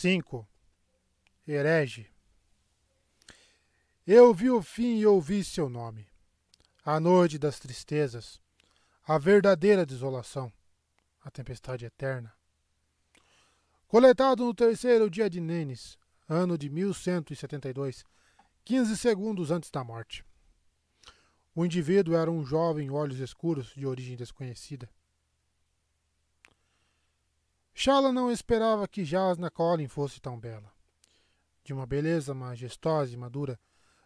5. Herege. Eu vi o fim e ouvi seu nome. A noite das tristezas, a verdadeira desolação, a tempestade eterna. Coletado no terceiro dia de Nenes, ano de 1172, 15 segundos antes da morte. O indivíduo era um jovem, olhos escuros, de origem desconhecida. Shallan não esperava que Jasnah Kholin fosse tão bela. De uma beleza majestosa e madura,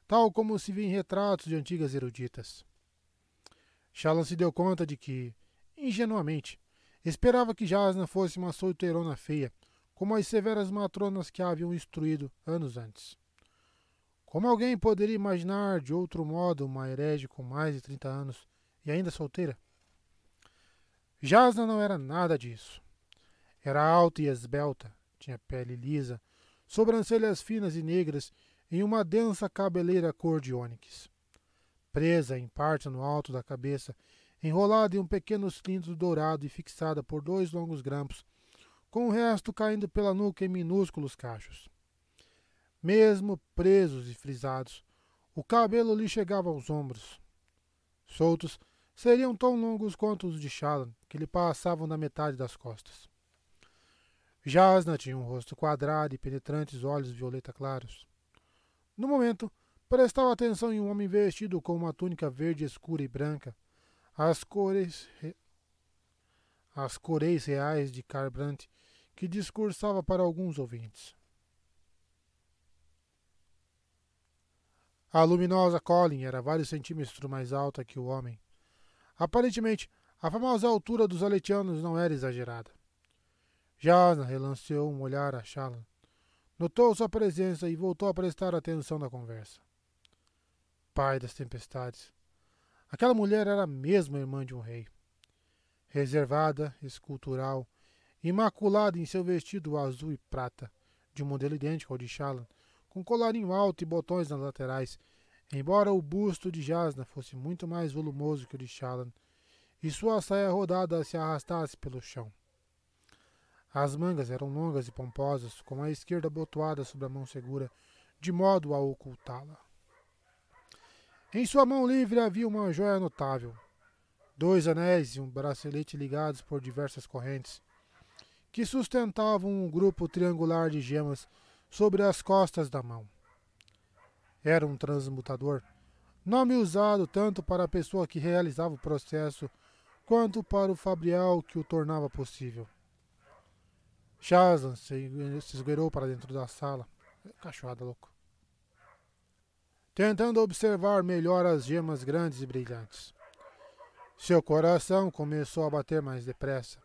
tal como se vê em retratos de antigas eruditas. Shallan se deu conta de que, ingenuamente, esperava que Jasnah fosse uma solteirona feia, como as severas matronas que a haviam instruído anos antes. Como alguém poderia imaginar de outro modo uma herege com mais de 30 anos e ainda solteira? Jasnah não era nada disso. Era alta e esbelta, tinha pele lisa, sobrancelhas finas e negras em uma densa cabeleira cor de ônix. Presa em parte no alto da cabeça, enrolada em um pequeno cilindro dourado e fixada por 2 longos grampos, com o resto caindo pela nuca em minúsculos cachos. Mesmo presos e frisados, o cabelo lhe chegava aos ombros. Soltos, seriam tão longos quanto os de Shallan, que lhe passavam da metade das costas. Jasnah tinha um rosto quadrado e penetrantes olhos violeta claros. No momento, prestava atenção em um homem vestido com uma túnica verde escura e branca, as cores reais de Kharbrandt, que discursava para alguns ouvintes. A luminosa Kholin era vários centímetros mais alta que o homem. Aparentemente, a famosa altura dos aletianos não era exagerada. Jasnah relanceou um olhar a Shallan. Notou sua presença e voltou a prestar atenção na conversa. Pai das tempestades. Aquela mulher era mesmo irmã de um rei. Reservada, escultural, imaculada em seu vestido azul e prata, de um modelo idêntico ao de Shallan, com colarinho alto e botões nas laterais, embora o busto de Jasnah fosse muito mais volumoso que o de Shallan, e sua saia rodada se arrastasse pelo chão. As mangas eram longas e pomposas, com a esquerda abotoada sobre a mão segura, de modo a ocultá-la. Em sua mão livre havia uma joia notável, 2 anéis e um bracelete ligados por diversas correntes, que sustentavam um grupo triangular de gemas sobre as costas da mão. Era um transmutador, nome usado tanto para a pessoa que realizava o processo, quanto para o fabrial que o tornava possível. Jasnah se esgueirou para dentro da sala. Cachorrada louco. Tentando observar melhor as gemas grandes e brilhantes. Seu coração começou a bater mais depressa.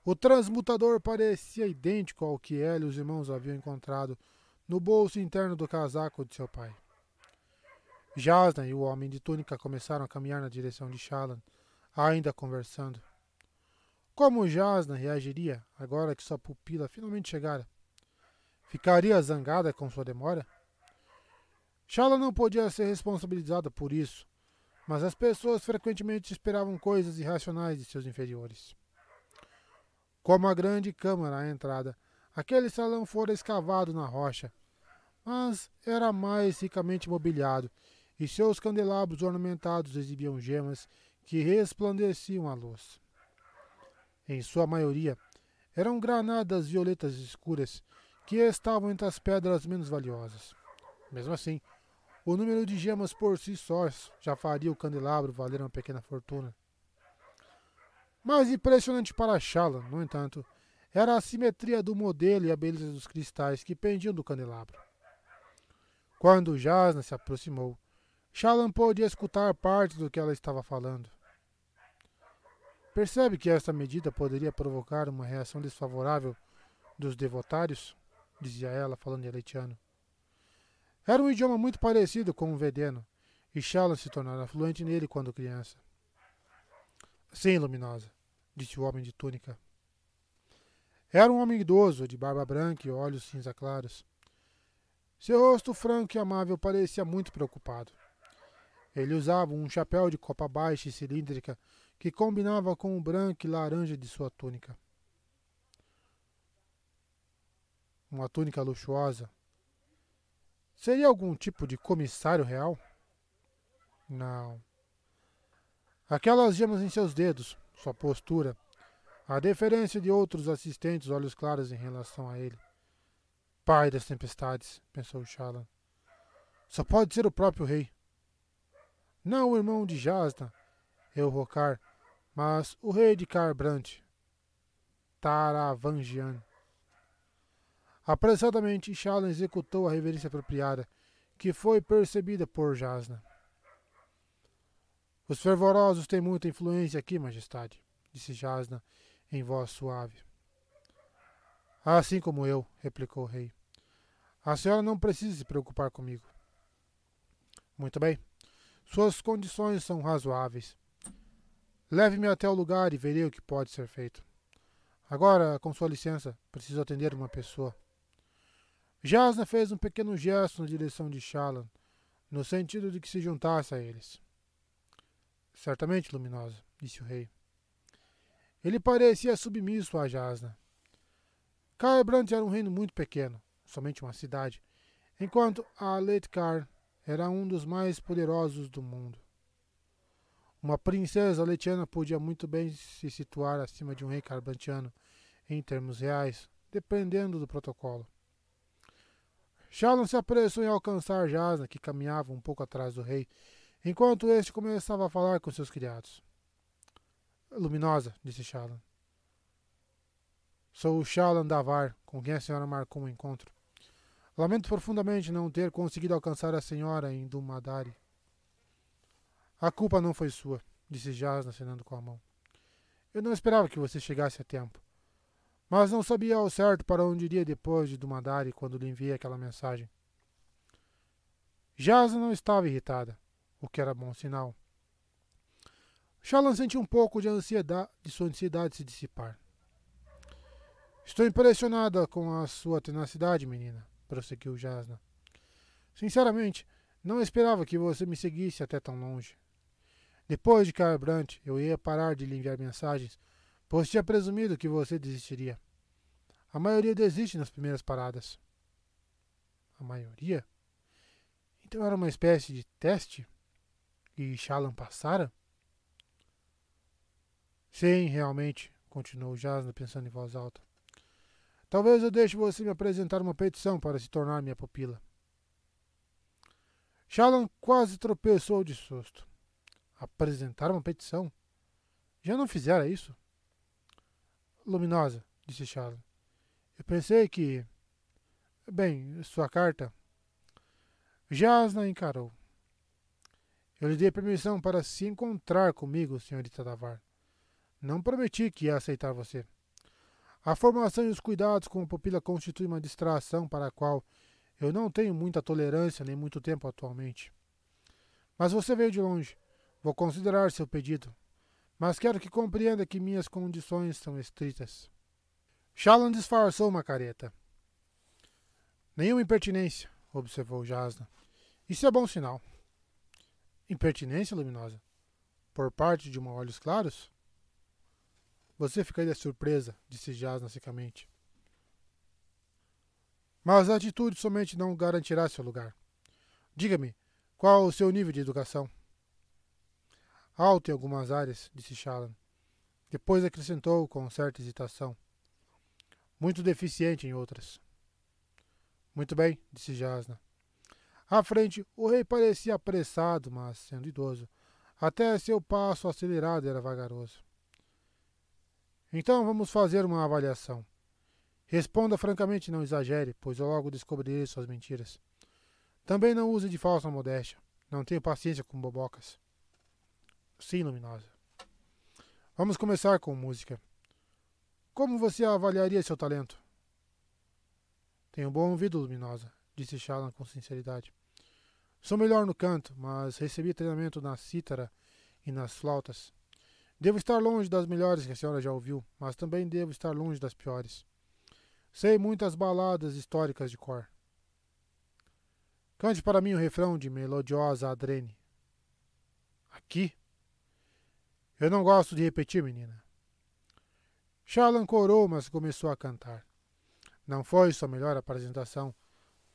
O transmutador parecia idêntico ao que ela e os irmãos haviam encontrado no bolso interno do casaco de seu pai. Jasnah e o homem de túnica começaram a caminhar na direção de Shallan, ainda conversando. Como Jasnah reagiria agora que sua pupila finalmente chegara? Ficaria zangada com sua demora? Shallan não podia ser responsabilizada por isso, mas as pessoas frequentemente esperavam coisas irracionais de seus inferiores. Como a grande câmara à entrada, aquele salão fora escavado na rocha, mas era mais ricamente mobiliado, e seus candelabros ornamentados exibiam gemas que resplandeciam à luz. Em sua maioria, eram granadas violetas escuras que estavam entre as pedras menos valiosas. Mesmo assim, o número de gemas por si só já faria o candelabro valer uma pequena fortuna. Mais impressionante para Shallan, no entanto, era a simetria do modelo e a beleza dos cristais que pendiam do candelabro. Quando Jasnah se aproximou, Shallan pôde escutar parte do que ela estava falando. Percebe que esta medida poderia provocar uma reação desfavorável dos devotários? Dizia ela, falando em aletiano. Era um idioma muito parecido com o vedeno, e Shallan se tornara fluente nele quando criança. Sim, luminosa, disse o homem de túnica. Era um homem idoso, de barba branca e olhos cinza claros. Seu rosto franco e amável parecia muito preocupado. Ele usava um chapéu de copa baixa e cilíndrica que combinava com o branco e laranja de sua túnica. uma túnica luxuosa. Seria algum tipo de comissário real? Não. Aquelas gemas em seus dedos, sua postura, a deferência de outros assistentes, olhos claros em relação a ele. Pai das tempestades, pensou Shallan. Só pode ser o próprio rei. Não o irmão de Jasna, Elhokar, mas o rei de Kharbrandt, Taravangian. Apressadamente, Shallan executou a reverência apropriada, que foi percebida por Jasna. Os fervorosos têm muita influência aqui, majestade, disse Jasna em voz suave. Assim como eu, replicou o rei. A senhora não precisa se preocupar comigo. Muito bem. Suas condições são razoáveis. Leve-me até o lugar e verei o que pode ser feito. Agora, com sua licença, preciso atender uma pessoa. Jasna fez um pequeno gesto na direção de Shallan, no sentido de que se juntasse a eles. Certamente, Luminosa, disse o rei. Ele parecia submisso a Jasna. Kharbrandt era um reino muito pequeno, somente uma cidade, enquanto Aletkar era um dos mais poderosos do mundo. Uma princesa letiana podia muito bem se situar acima de um rei kharbrantiano em termos reais, dependendo do protocolo. Shallan se apressou em alcançar Jasna, que caminhava um pouco atrás do rei, enquanto este começava a falar com seus criados. Luminosa, disse Shallan. Sou o Shallan Davar, com quem a senhora marcou um encontro. Lamento profundamente não ter conseguido alcançar a senhora em Dumadari. A culpa não foi sua, disse Jasna, acenando com a mão. Eu não esperava que você chegasse a tempo, mas não sabia ao certo para onde iria depois de Dumadari quando lhe enviei aquela mensagem. Jasna não estava irritada, o que era bom sinal. Shallan sentiu um pouco de sua ansiedade se dissipar. Estou impressionada com a sua tenacidade, menina, prosseguiu Jasna. Sinceramente, não esperava que você me seguisse até tão longe. Depois de Kharbrandt, eu ia parar de lhe enviar mensagens, pois tinha presumido que você desistiria. A maioria desiste nas primeiras paradas. A maioria? Então era uma espécie de teste? E Shallan passara? Sim, realmente, continuou Jasna pensando em voz alta. Talvez eu deixe você me apresentar uma petição para se tornar minha pupila. Shallan quase tropeçou de susto. Apresentar uma petição? Já não fizera isso? Luminosa, disse Shallan. Eu pensei que... Bem, sua carta... Jasna encarou. Eu lhe dei permissão para se encontrar comigo, senhorita Davar. Não prometi que ia aceitar você. A formação e os cuidados com a pupila constituem uma distração para a qual eu não tenho muita tolerância nem muito tempo atualmente. Mas você veio de longe. Vou considerar seu pedido. Mas quero que compreenda que minhas condições são estritas. Shallan disfarçou uma careta. Nenhuma impertinência, observou Jasna. Isso é bom sinal. Impertinência, Luminosa? Por parte de uma Olhos Claros? Você ficaria surpresa, disse Jasna secamente. Mas a atitude somente não garantirá seu lugar. Diga-me, qual o seu nível de educação? Alto em algumas áreas, disse Shallan. Depois acrescentou com certa hesitação. Muito deficiente em outras. Muito bem, disse Jasna. À frente, o rei parecia apressado, mas, sendo idoso, até seu passo acelerado era vagaroso. Então vamos fazer uma avaliação. Responda francamente e não exagere, pois eu logo descobrirei suas mentiras. Também não use de falsa modéstia. Não tenho paciência com bobocas. Sim, Luminosa. Vamos começar com música. Como você avaliaria seu talento? Tenho um bom ouvido, Luminosa, disse Shallan com sinceridade. Sou melhor no canto, mas recebi treinamento na cítara e nas flautas. Devo estar longe das melhores que a senhora já ouviu, mas também devo estar longe das piores. Sei muitas baladas históricas de cor. Cante para mim o refrão de Melodiosa Adrene. Aqui? Eu não gosto de repetir, menina. Shallan corou, mas começou a cantar. Não foi sua melhor apresentação,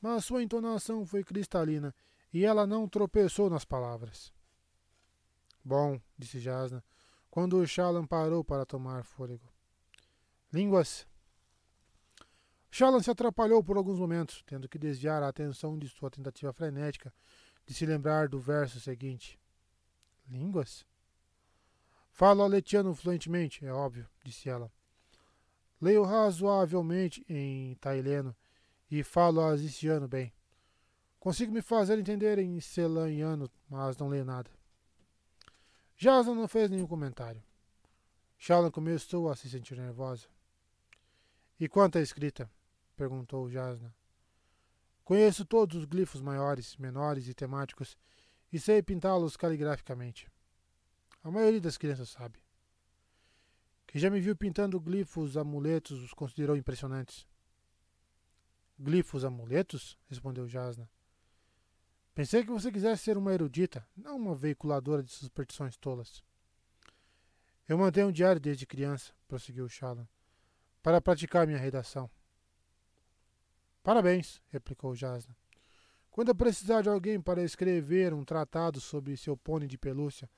mas sua entonação foi cristalina e ela não tropeçou nas palavras. Bom, disse Jasna, quando Shallan parou para tomar fôlego. Línguas. Shallan se atrapalhou por alguns momentos, tendo que desviar a atenção de sua tentativa frenética de se lembrar do verso seguinte. Línguas? Falo aletiano fluentemente, é óbvio, disse ela. Leio razoavelmente em taileno e falo aziciano bem. Consigo me fazer entender em selaniano, mas não leio nada. Jasna não fez nenhum comentário. Shallan começou a se sentir nervosa. E quanto à escrita? Perguntou Jasna. Conheço todos os glifos maiores, menores e temáticos e sei pintá-los caligraficamente. A maioria das crianças sabe. Quem já me viu pintando glifos amuletos os considerou impressionantes. Glifos amuletos? Respondeu Jasna. Pensei que você quisesse ser uma erudita, não uma veiculadora de superstições tolas. Eu mantenho um diário desde criança, prosseguiu Shallan, para praticar minha redação. Parabéns, replicou Jasna. Quando eu precisar de alguém para escrever um tratado sobre seu pônei de pelúcia,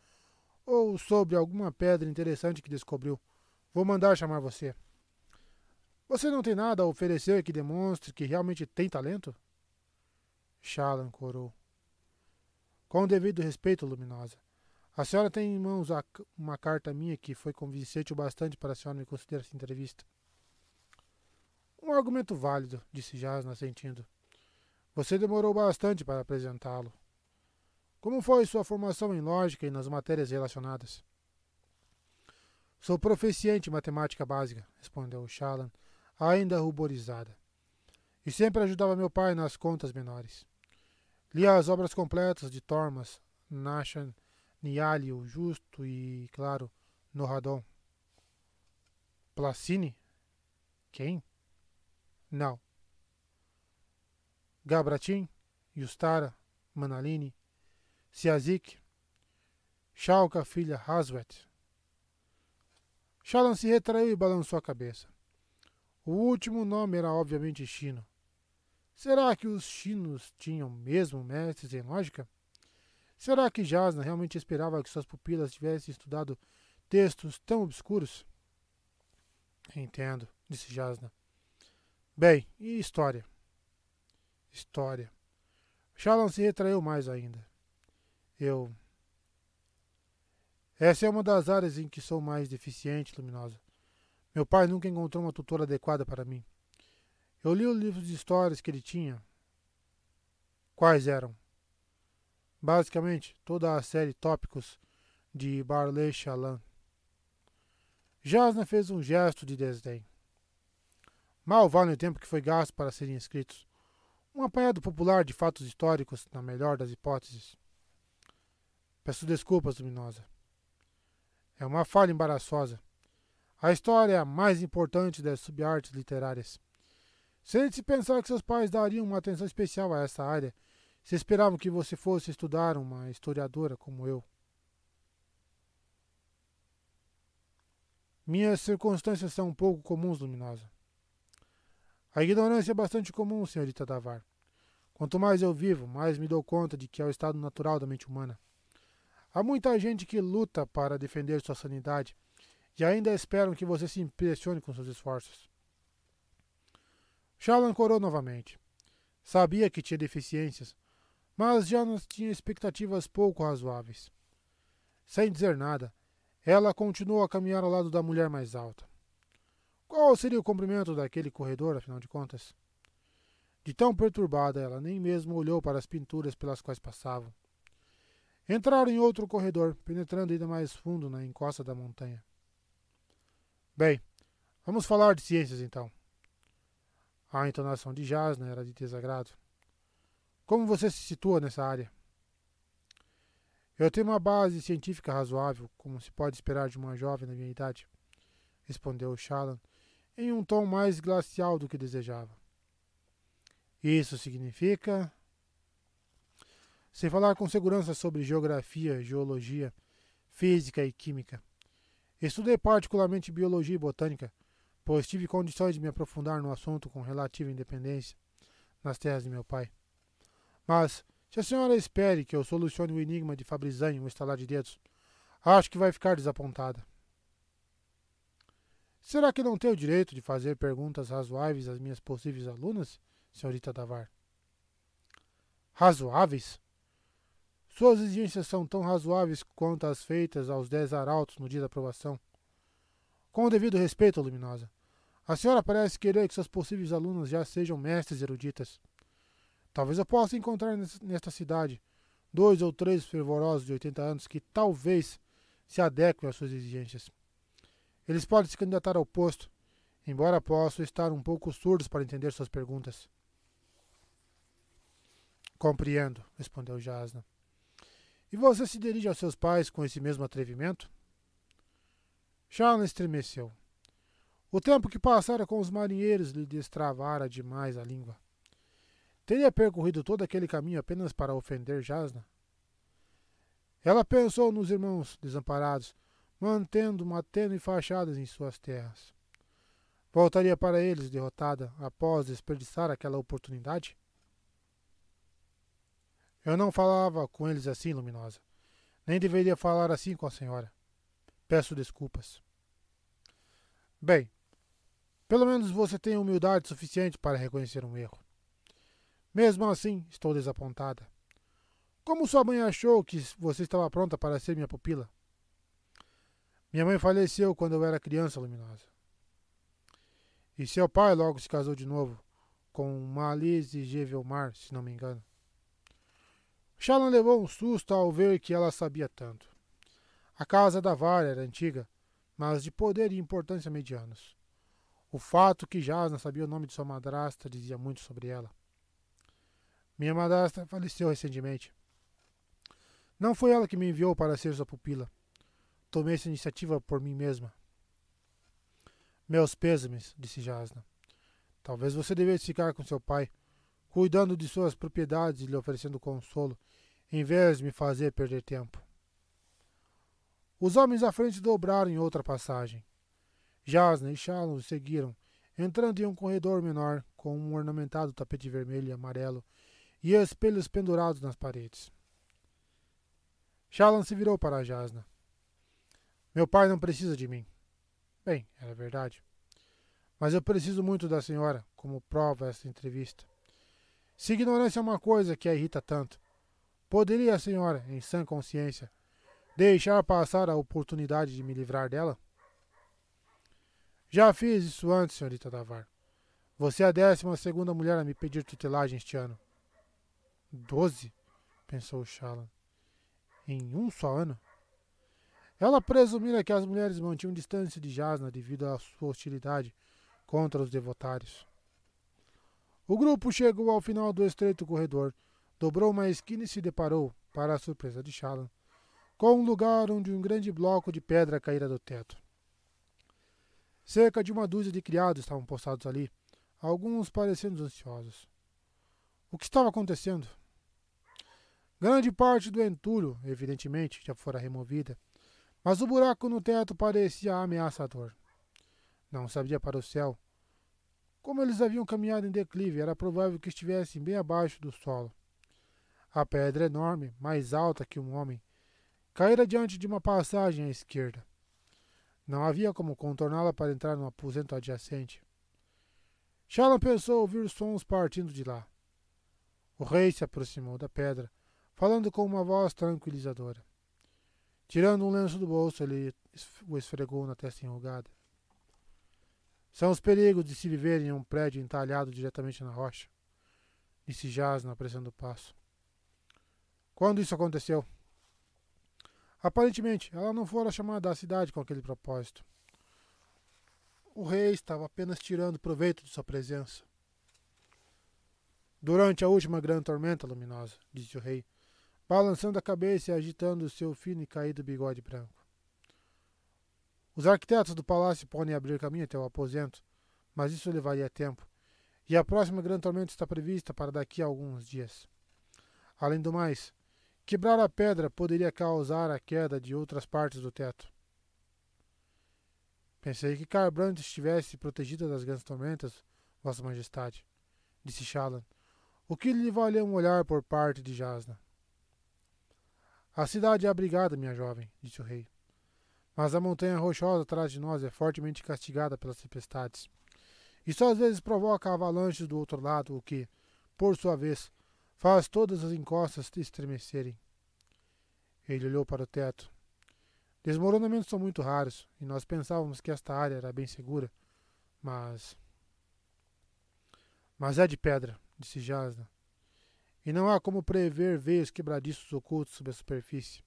ou sobre alguma pedra interessante que descobriu, vou mandar chamar você. Você não tem nada a oferecer que demonstre que realmente tem talento? Shallan corou. Com o devido respeito, Luminosa, a senhora tem em mãos uma carta minha que foi convincente o bastante para a senhora me conceder essa entrevista. Um argumento válido, disse Jasna, assentindo. Você demorou bastante para apresentá-lo. Como foi sua formação em lógica e nas matérias relacionadas? Sou proficiente em matemática básica, respondeu Shallan, ainda ruborizada. E sempre ajudava meu pai nas contas menores. Li as obras completas de Thomas, Nashan, Niali, o Justo e, claro, Nohadon. Placini? Quem? Não. Gabratin, Yustara, Manalini, Siazik, Shalka, filha Haswet. Shallan se retraiu e balançou a cabeça. O último nome era obviamente Chino. Será que os chinos tinham mesmo mestres em lógica? Será que Jasna realmente esperava que suas pupilas tivessem estudado textos tão obscuros? Entendo, disse Jasna. Bem, e história? História. Shallan se retraiu mais ainda. Essa é uma das áreas em que sou mais deficiente, Luminosa. Meu pai nunca encontrou uma tutora adequada para mim. Eu li os livros de histórias que ele tinha. Quais eram? Basicamente, toda a série Tópicos de Barley Shallan. Jasna fez um gesto de desdém. Mal vale o tempo que foi gasto para serem escritos. Um apanhado popular de fatos históricos, na melhor das hipóteses. Peço desculpas, Luminosa. É uma falha embaraçosa. A história é a mais importante das subartes literárias. Se de se pensar que seus pais dariam uma atenção especial a essa área, se esperavam que você fosse estudar uma historiadora como eu. Minhas circunstâncias são um pouco comuns, Luminosa. A ignorância é bastante comum, senhorita Davar. Quanto mais eu vivo, mais me dou conta de que é o estado natural da mente humana. Há muita gente que luta para defender sua sanidade e ainda esperam que você se impressione com seus esforços. Shallan corou novamente. Sabia que tinha deficiências, mas já não tinha expectativas pouco razoáveis. Sem dizer nada, ela continuou a caminhar ao lado da mulher mais alta. Qual seria o comprimento daquele corredor, afinal de contas? De tão perturbada, ela nem mesmo olhou para as pinturas pelas quais passavam. Entraram em outro corredor, penetrando ainda mais fundo na encosta da montanha. Bem, vamos falar de ciências então. A entonação de Jasna era de desagrado. Como você se situa nessa área? Eu tenho uma base científica razoável, como se pode esperar de uma jovem na minha idade, respondeu Shallan, em um tom mais glacial do que desejava. Isso significa... Sem falar com segurança sobre geografia, geologia, física e química. Estudei particularmente biologia e botânica, pois tive condições de me aprofundar no assunto com relativa independência nas terras de meu pai. Mas, se a senhora espere que eu solucione o enigma de Fabrizan em um estalar de dedos, acho que vai ficar desapontada. Será que não tenho o direito de fazer perguntas razoáveis às minhas possíveis alunas, senhorita Davar? Razoáveis? Suas exigências são tão razoáveis quanto as feitas aos 10 arautos no dia da aprovação. Com o devido respeito, Luminosa, a senhora parece querer que suas possíveis alunas já sejam mestres eruditas. Talvez eu possa encontrar nesta cidade 2 ou 3 fervorosos de 80 anos que talvez se adequem às suas exigências. Eles podem se candidatar ao posto, embora possam estar um pouco surdos para entender suas perguntas. Compreendo, respondeu Jasna. E você se dirige aos seus pais com esse mesmo atrevimento? Charles estremeceu. O tempo que passara com os marinheiros lhe destravara demais a língua. Teria percorrido todo aquele caminho apenas para ofender Jasna? Ela pensou nos irmãos desamparados, mantendo uma tênue fachada em suas terras. Voltaria para eles derrotada após desperdiçar aquela oportunidade? Eu não falava com eles assim, Luminosa. Nem deveria falar assim com a senhora. Peço desculpas. Bem, pelo menos você tem humildade suficiente para reconhecer um erro. Mesmo assim, estou desapontada. Como sua mãe achou que você estava pronta para ser minha pupila? Minha mãe faleceu quando eu era criança, Luminosa. E seu pai logo se casou de novo, com Malise Gevelmar, se não me engano. Shallan levou um susto ao ver que ela sabia tanto. A casa da Vara era antiga, mas de poder e importância medianos. O fato que Jasna sabia o nome de sua madrasta dizia muito sobre ela. Minha madrasta faleceu recentemente. Não foi ela que me enviou para ser sua pupila. Tomei essa iniciativa por mim mesma. Meus pêsames, disse Jasna. Talvez você devesse ficar com seu pai, cuidando de suas propriedades e lhe oferecendo consolo, em vez de me fazer perder tempo. Os homens à frente dobraram em outra passagem. Jasna e Shallan os seguiram, entrando em um corredor menor, com um ornamentado tapete vermelho e amarelo e espelhos pendurados nas paredes. Shallan se virou para Jasna. Meu pai não precisa de mim. Bem, era verdade. Mas eu preciso muito da senhora, como prova esta entrevista. Se ignorância é uma coisa que a irrita tanto, poderia a senhora, em sã consciência, deixar passar a oportunidade de me livrar dela? Já fiz isso antes, senhorita Davar. Você é a 12ª mulher a me pedir tutelagem este ano. 12? Pensou Shallan. Em um só ano? Ela presumira que as mulheres mantinham distância de Jasna devido à sua hostilidade contra os devotários. O grupo chegou ao final do estreito corredor, dobrou uma esquina e se deparou, para a surpresa de Shallan, com um lugar onde um grande bloco de pedra caíra do teto. Cerca de uma dúzia de criados estavam postados ali, alguns parecendo ansiosos. O que estava acontecendo? Grande parte do entulho, evidentemente, já fora removida, mas o buraco no teto parecia ameaçador. Não sabia para o céu. Como eles haviam caminhado em declive, era provável que estivessem bem abaixo do solo. A pedra enorme, mais alta que um homem, caíra diante de uma passagem à esquerda. Não havia como contorná-la para entrar no aposento adjacente. Shallan pensou ouvir sons partindo de lá. O rei se aproximou da pedra, falando com uma voz tranquilizadora. Tirando um lenço do bolso, ele o esfregou na testa enrugada. São os perigos de se viver em um prédio entalhado diretamente na rocha, disse Jasna, apressando o passo. Quando isso aconteceu? Aparentemente, ela não fora chamada à cidade com aquele propósito. O rei estava apenas tirando proveito de sua presença. Durante a última grande tormenta luminosa, disse o rei, balançando a cabeça e agitando o seu fino e caído bigode branco. Os arquitetos do palácio podem abrir caminho até o aposento, mas isso levaria tempo, e a próxima grande tormenta está prevista para daqui a alguns dias. Além do mais, quebrar a pedra poderia causar a queda de outras partes do teto. Pensei que Carbrandt estivesse protegida das grandes tormentas, Vossa Majestade, disse Shallan, o que lhe valeu um olhar por parte de Jasna. A cidade é abrigada, minha jovem, disse o rei, mas a montanha rochosa atrás de nós é fortemente castigada pelas tempestades. Isso às vezes provoca avalanches do outro lado, o que, por sua vez, faz todas as encostas estremecerem. Ele olhou para o teto. Desmoronamentos são muito raros, e nós pensávamos que esta área era bem segura, mas... Mas é de pedra, disse Jasna, e não há como prever veios quebradiços ocultos sob a superfície.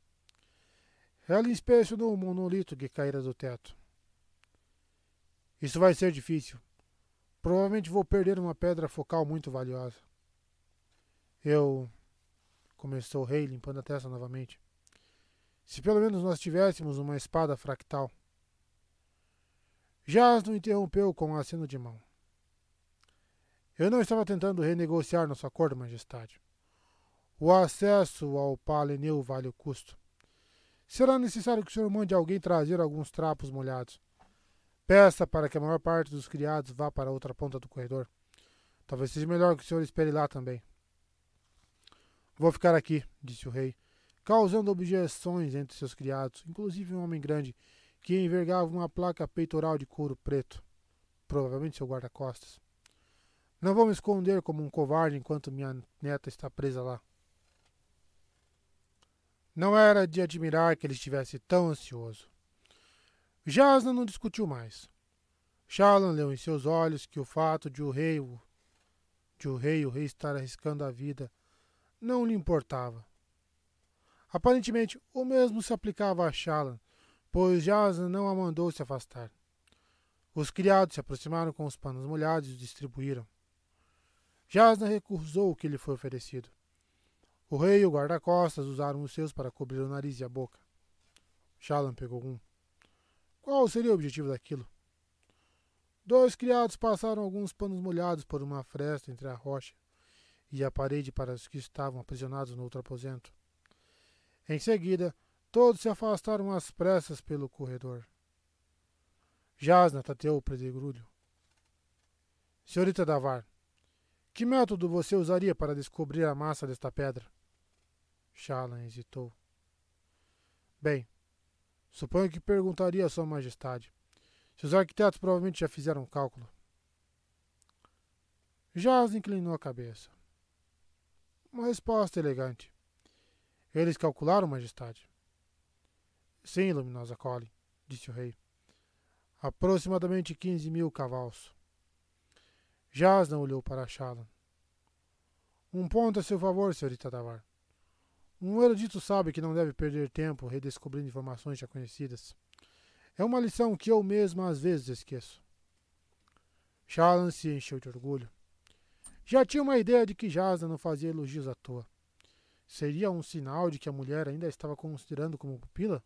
Ela inspecionou o monolito que caíra do teto. Isso vai ser difícil. Provavelmente vou perder uma pedra focal muito valiosa. Começou o rei, limpando a testa novamente. Se pelo menos nós tivéssemos uma espada fractal. Jasna o interrompeu com um aceno de mão. Eu não estava tentando renegociar nosso acordo, Majestade. O acesso ao Paleneu vale o custo. Será necessário que o senhor mande alguém trazer alguns trapos molhados. Peça para que a maior parte dos criados vá para a outra ponta do corredor. Talvez seja melhor que o senhor espere lá também. Vou ficar aqui, disse o rei, causando objeções entre seus criados, inclusive um homem grande que envergava uma placa peitoral de couro preto, provavelmente seu guarda-costas. Não vou me esconder como um covarde enquanto minha neta está presa lá. Não era de admirar que ele estivesse tão ansioso. Jasna não discutiu mais. Shallan leu em seus olhos que o fato de o rei estar arriscando a vida não lhe importava. Aparentemente, o mesmo se aplicava a Shallan, pois Jasna não a mandou se afastar. Os criados se aproximaram com os panos molhados e os distribuíram. Jasna recusou o que lhe foi oferecido. O rei e o guarda-costas usaram os seus para cobrir o nariz e a boca. Shallan pegou um. Qual seria o objetivo daquilo? 2 criados passaram alguns panos molhados por uma fresta entre a rocha e a parede para os que estavam aprisionados no outro aposento. Em seguida, todos se afastaram às pressas pelo corredor. Jasna tateou o pedregulho. Senhorita Davar, que método você usaria para descobrir a massa desta pedra? Shallan hesitou. Bem, suponho que perguntaria a Sua Majestade. Seus arquitetos provavelmente já fizeram o cálculo. Jasna inclinou a cabeça. Uma resposta elegante. Eles calcularam, Majestade? Sim, luminosa Colin, disse o rei. Aproximadamente 15.000 cavalos. Jasna olhou para Shallan. Um ponto a seu favor, senhorita Davar. Um erudito sabe que não deve perder tempo redescobrindo informações já conhecidas. É uma lição que eu mesmo às vezes esqueço. Shallan se encheu de orgulho. Já tinha uma ideia de que Jasna não fazia elogios à toa. Seria um sinal de que a mulher ainda estava considerando como pupila?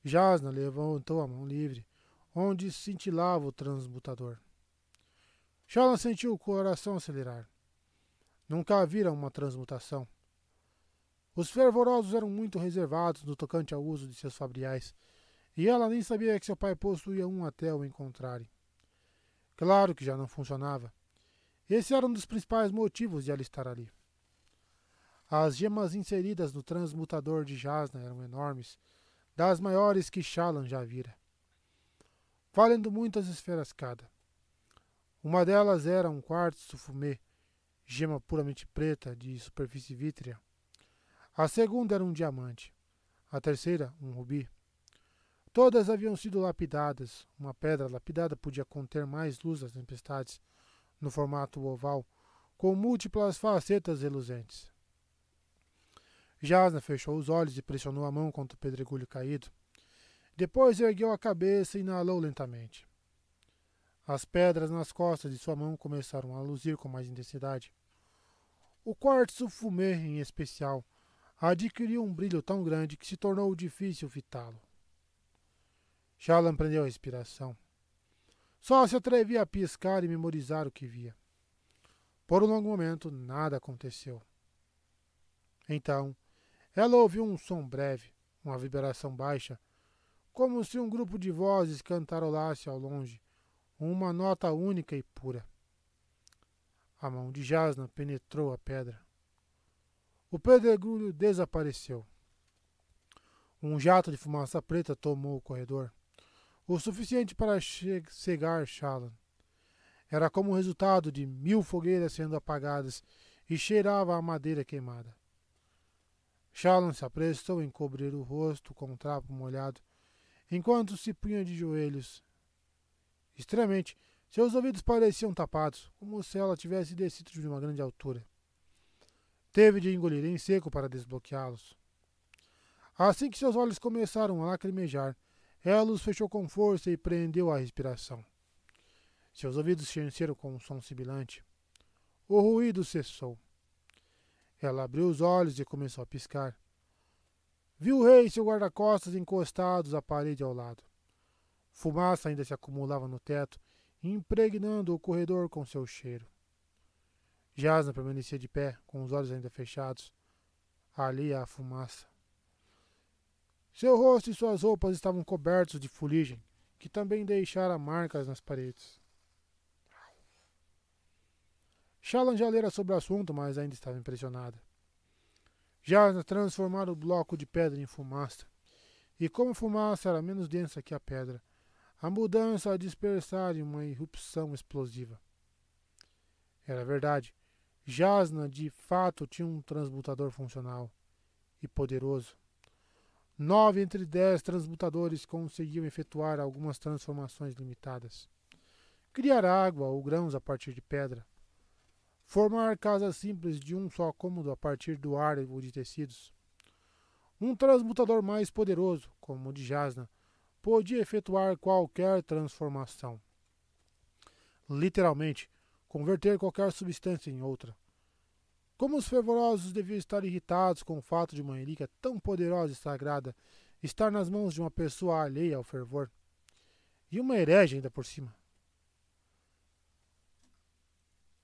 Jasna levantou a mão livre, onde cintilava o transmutador. Shallan sentiu o coração acelerar. Nunca vira uma transmutação. Os fervorosos eram muito reservados no tocante ao uso de seus fabriais, e ela nem sabia que seu pai possuía um até o encontrarem. Claro que já não funcionava. Esse era um dos principais motivos de ela estar ali. As gemas inseridas no transmutador de Jasna eram enormes, das maiores que Shallan já vira. Valendo muitas esferas cada. Uma delas era um quartzo fumê, gema puramente preta de superfície vítrea. A segunda era um diamante. A terceira, um rubi. Todas haviam sido lapidadas. Uma pedra lapidada podia conter mais luz das tempestades, no formato oval, com múltiplas facetas reluzentes. Jasna fechou os olhos e pressionou a mão contra o pedregulho caído. Depois ergueu a cabeça e inalou lentamente. As pedras nas costas de sua mão começaram a luzir com mais intensidade. O quartzo fumê, em especial, adquiriu um brilho tão grande que se tornou difícil fitá-lo. Shallan prendeu a respiração. Só se atrevia a piscar e memorizar o que via. Por um longo momento, nada aconteceu. Então, ela ouviu um som breve, uma vibração baixa, como se um grupo de vozes cantarolasse ao longe, uma nota única e pura. A mão de Jasna penetrou a pedra. O pedregulho desapareceu. Um jato de fumaça preta tomou o corredor, o suficiente para cegar Shallan. Era como o resultado de 1000 fogueiras sendo apagadas e cheirava a madeira queimada. Shallan se apressou em cobrir o rosto com um trapo molhado, enquanto se punha de joelhos. Estranhamente, seus ouvidos pareciam tapados, como se ela tivesse descido de uma grande altura. Teve de engolir em seco para desbloqueá-los. Assim que seus olhos começaram a lacrimejar, ela os fechou com força e prendeu a respiração. Seus ouvidos se encheram com um som sibilante. O ruído cessou. Ela abriu os olhos e começou a piscar. Viu o rei e seu guarda-costas encostados à parede ao lado. Fumaça ainda se acumulava no teto, impregnando o corredor com seu cheiro. Jasna permanecia de pé, com os olhos ainda fechados, alheia à fumaça. Seu rosto e suas roupas estavam cobertos de fuligem, que também deixara marcas nas paredes. Shallan já lera sobre o assunto, mas ainda estava impressionada. Jasna transformara o bloco de pedra em fumaça, e como a fumaça era menos densa que a pedra, a mudança a dispersar em uma erupção explosiva. Era verdade. Jasna, de fato, tinha um transmutador funcional e poderoso. 9 entre 10 transmutadores conseguiam efetuar algumas transformações limitadas. Criar água ou grãos a partir de pedra. Formar casas simples de um só cômodo a partir do ar ou de tecidos. Um transmutador mais poderoso, como o de Jasna, podia efetuar qualquer transformação. Literalmente, converter qualquer substância em outra. Como os fervorosos deviam estar irritados com o fato de uma relíquia tão poderosa e sagrada estar nas mãos de uma pessoa alheia ao fervor. E uma herege ainda por cima.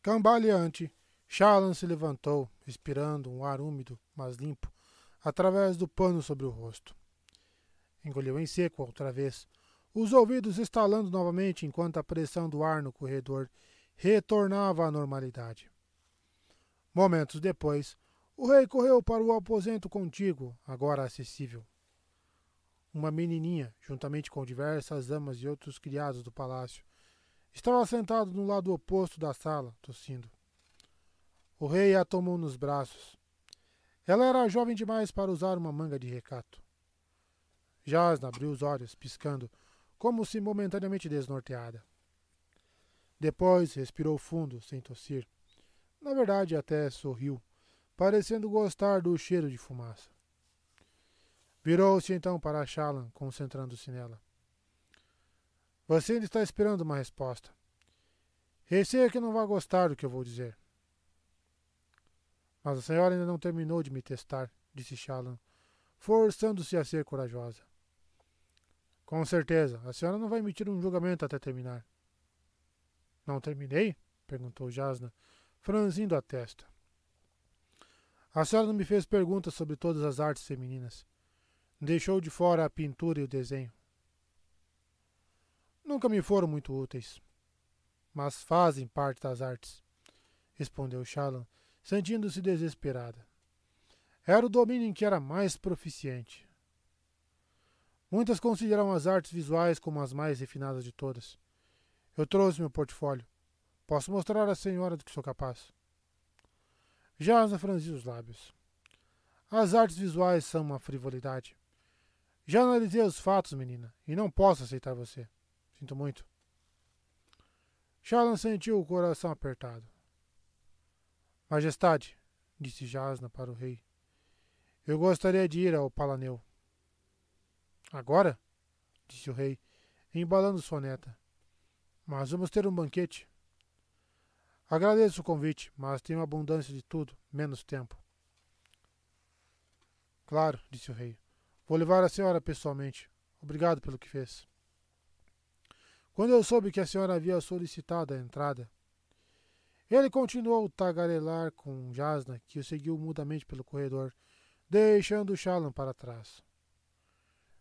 Cambaleante, Shallan se levantou, respirando um ar úmido, mas limpo, através do pano sobre o rosto. Engoliu em seco outra vez, os ouvidos estalando novamente enquanto a pressão do ar no corredor retornava à normalidade. Momentos depois, o rei correu para o aposento contíguo, agora acessível. Uma menininha, juntamente com diversas amas e outros criados do palácio, estava sentado no lado oposto da sala, tossindo. O rei a tomou nos braços. Ela era jovem demais para usar uma manga de recato. Jasna abriu os olhos, piscando, como se momentaneamente desnorteada. Depois respirou fundo, sem tossir. Na verdade, até sorriu, parecendo gostar do cheiro de fumaça. Virou-se então para Shallan, concentrando-se nela. Você ainda está esperando uma resposta. Receio que não vá gostar do que eu vou dizer. Mas a senhora ainda não terminou de me testar, disse Shallan, forçando-se a ser corajosa. Com certeza, a senhora não vai emitir um julgamento até terminar. Não terminei? Perguntou Jasna, franzindo a testa. A senhora não me fez perguntas sobre todas as artes femininas. Deixou de fora a pintura e o desenho. Nunca me foram muito úteis, mas fazem parte das artes, respondeu Shallan, sentindo-se desesperada. Era o domínio em que era mais proficiente. Muitas consideram as artes visuais como as mais refinadas de todas. Eu trouxe meu portfólio. Posso mostrar à senhora do que sou capaz. Jasna franziu os lábios. As artes visuais são uma frivolidade. Já analisei os fatos, menina, e não posso aceitar você. Sinto muito. Shallan sentiu o coração apertado. Majestade, disse Jasna para o rei, eu gostaria de ir ao Palanel. Agora? Disse o rei, embalando sua neta. Mas vamos ter um banquete. Agradeço o convite, mas tenho abundância de tudo, menos tempo. Claro, disse o rei. Vou levar a senhora pessoalmente. Obrigado pelo que fez. Quando eu soube que a senhora havia solicitado a entrada, ele continuou a tagarelar com Jasna, que o seguiu mudamente pelo corredor, deixando Shallan para trás.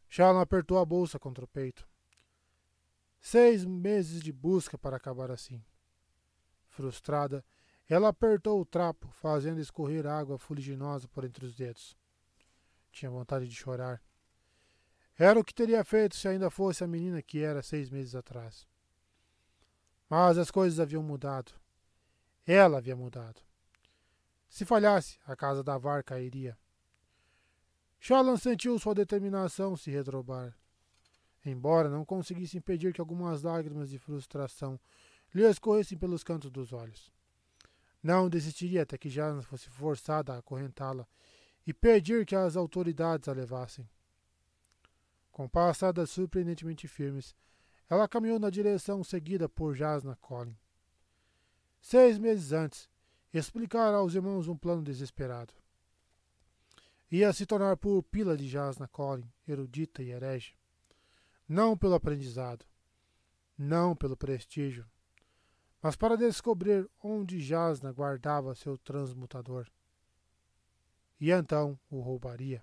Shallan apertou a bolsa contra o peito. 6 meses de busca para acabar assim. Frustrada, ela apertou o trapo, fazendo escorrer água fuliginosa por entre os dedos. Tinha vontade de chorar. Era o que teria feito se ainda fosse a menina que era 6 meses atrás. Mas as coisas haviam mudado. Ela havia mudado. Se falhasse, a casa da Var cairia. Shallan sentiu sua determinação se redobrar. Embora não conseguisse impedir que algumas lágrimas de frustração lhe escorressem pelos cantos dos olhos. Não desistiria até que Jasnah fosse forçada a acorrentá-la e pedir que as autoridades a levassem. Com passadas surpreendentemente firmes, ela caminhou na direção seguida por Jasnah Kholin. 6 meses antes, explicara aos irmãos um plano desesperado. Ia se tornar pupila de Jasnah Kholin, erudita e herege. Não pelo aprendizado, não pelo prestígio, mas para descobrir onde Jasnah guardava seu transmutador. E então o roubaria.